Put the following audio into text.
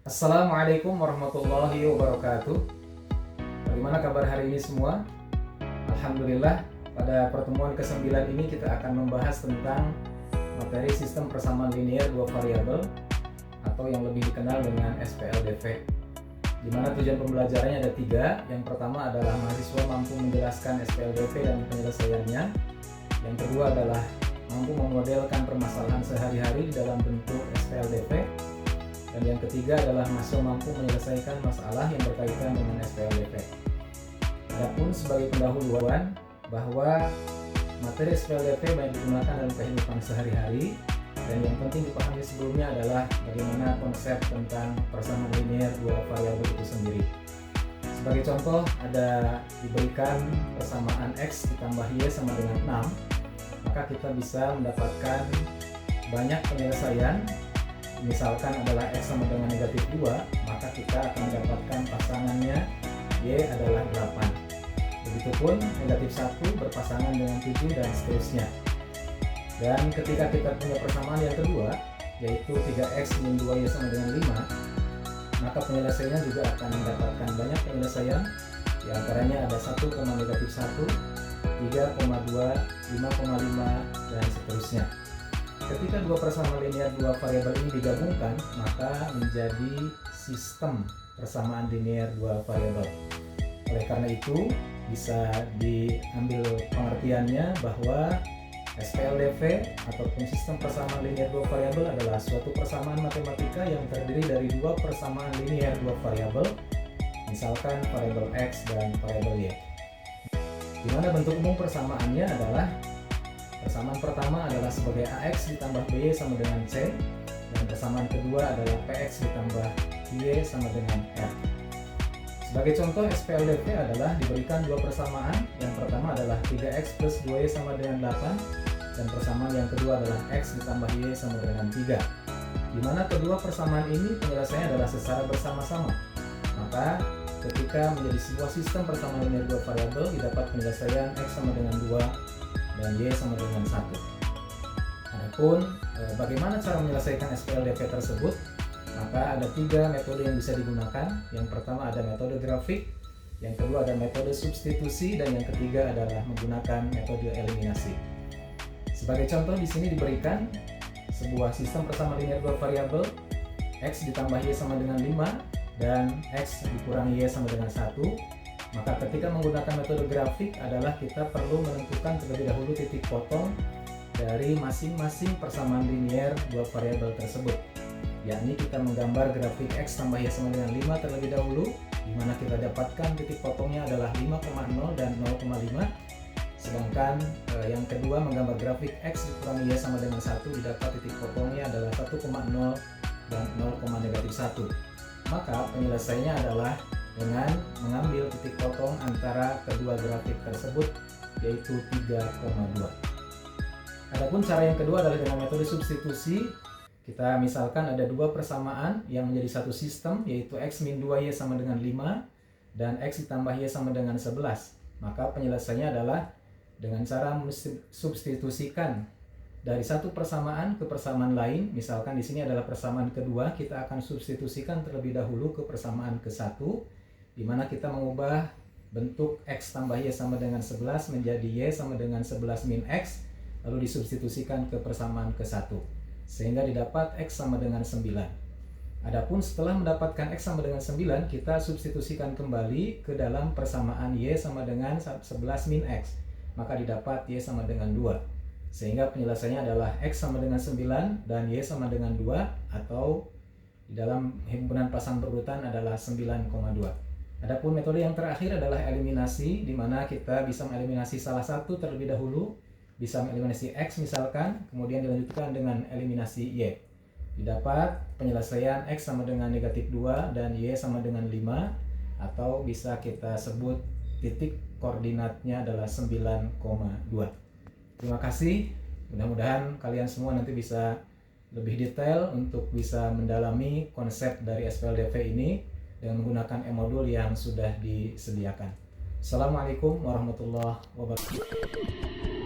Assalamualaikum warahmatullahi wabarakatuh. Bagaimana kabar hari ini semua? Alhamdulillah, pada pertemuan ke-9 ini kita akan membahas tentang materi sistem persamaan linear dua variabel atau yang lebih dikenal dengan SPLDV. Di mana tujuan pembelajarannya ada 3. Yang pertama adalah mahasiswa mampu menjelaskan SPLDV dan penyelesaiannya. Yang kedua adalah mampu memodelkan permasalahan sehari-hari di dalam bentuk SPLDV. Dan yang ketiga adalah mahasiswa mampu menyelesaikan masalah yang berkaitan dengan SPLDV. Adapun sebagai pendahuluan bahwa materi SPLDV banyak digunakan dalam kehidupan sehari-hari, dan yang penting dipahami sebelumnya adalah bagaimana konsep tentang persamaan linear dua variabel itu sendiri. Sebagai contoh, ada diberikan persamaan X ditambah Y sama dengan 6, maka kita bisa mendapatkan banyak penyelesaian. Misalkan adalah X sama dengan negatif 2, maka kita akan mendapatkan pasangannya Y adalah 8. Begitupun negatif 1 berpasangan dengan 7 dan seterusnya. Dan ketika kita punya persamaan yang kedua, yaitu 3X min 2Y sama dengan 5, maka penyelesaiannya juga akan mendapatkan banyak penyelesaian. Di antaranya ada 1, negatif 1, 3,2, 5,5, dan seterusnya. Ketika dua persamaan linear dua variabel ini digabungkan, maka menjadi sistem persamaan linear dua variabel. Oleh karena itu, bisa diambil pengertiannya bahwa SPLDV ataupun sistem persamaan linear dua variabel adalah suatu persamaan matematika yang terdiri dari dua persamaan linear dua variabel, misalkan variabel X dan variabel Y. Di mana bentuk umum persamaannya adalah persamaan pertama adalah sebagai AX ditambah BY sama dengan C, dan persamaan kedua adalah PX ditambah Y sama dengan R. Sebagai contoh, SPLDV adalah diberikan dua persamaan. Yang pertama adalah 3X plus 2Y sama dengan 8, dan persamaan yang kedua adalah X ditambah Y sama dengan 3. Di mana kedua persamaan ini penyelesaiannya adalah secara bersama-sama. Maka ketika menjadi sebuah sistem persamaan linear dua variabel, didapat penyelesaian X sama dengan 2 dan Y sama dengan 1. Adapun bagaimana cara menyelesaikan SPLDV tersebut, maka ada 3 metode yang bisa digunakan. Yang pertama ada metode grafik, yang kedua ada metode substitusi, dan yang ketiga adalah menggunakan metode eliminasi. Sebagai contoh, di sini diberikan sebuah sistem persamaan linear dua variabel, X ditambah Y sama dengan 5 dan X dikurangi Y sama dengan 1. Maka ketika menggunakan metode grafik adalah kita perlu menentukan terlebih dahulu titik potong dari masing-masing persamaan linear dua variabel tersebut. Yakni kita menggambar grafik X tambah Y sama dengan 5 terlebih dahulu, di mana kita dapatkan titik potongnya adalah 5,0 dan 0,5. Sedangkan yang kedua menggambar grafik X dikurangi Y sama dengan 1, didapat titik potongnya adalah 1,0 dan 0,-1. Maka penyelesaiannya adalah dengan mengambil titik potong antara kedua grafik tersebut, yaitu 3,2. Adapun cara yang kedua adalah dengan metode substitusi. Kita misalkan ada dua persamaan yang menjadi satu sistem, yaitu X min 2Y sama dengan 5 dan X ditambah Y sama dengan 11. Maka penyelesaiannya adalah dengan cara substitusikan dari satu persamaan ke persamaan lain. Misalkan di sini adalah persamaan kedua, kita akan substitusikan terlebih dahulu ke persamaan ke-1, di mana kita mengubah bentuk X tambah Y sama dengan 11 menjadi Y sama dengan 11 min X, lalu disubstitusikan ke persamaan ke-1, sehingga didapat X sama dengan 9. Adapun setelah mendapatkan X sama dengan 9, kita substitusikan kembali ke dalam persamaan Y sama dengan 11 min X, maka didapat Y sama dengan 2. Sehingga penyelesaiannya adalah X sama dengan 9 dan Y sama dengan 2, atau di dalam himpunan pasang berurutan adalah 9,2. Adapun metode yang terakhir adalah eliminasi, di mana kita bisa mengeliminasi salah satu terlebih dahulu, bisa mengeliminasi X misalkan, kemudian dilanjutkan dengan eliminasi Y. Didapat penyelesaian X sama dengan negatif 2 dan Y sama dengan 5, atau bisa kita sebut titik koordinatnya adalah 9,2. Terima kasih, mudah-mudahan kalian semua nanti bisa lebih detail untuk bisa mendalami konsep dari SPLDV ini dengan menggunakan e-modul yang sudah disediakan. Assalamualaikum warahmatullahi wabarakatuh.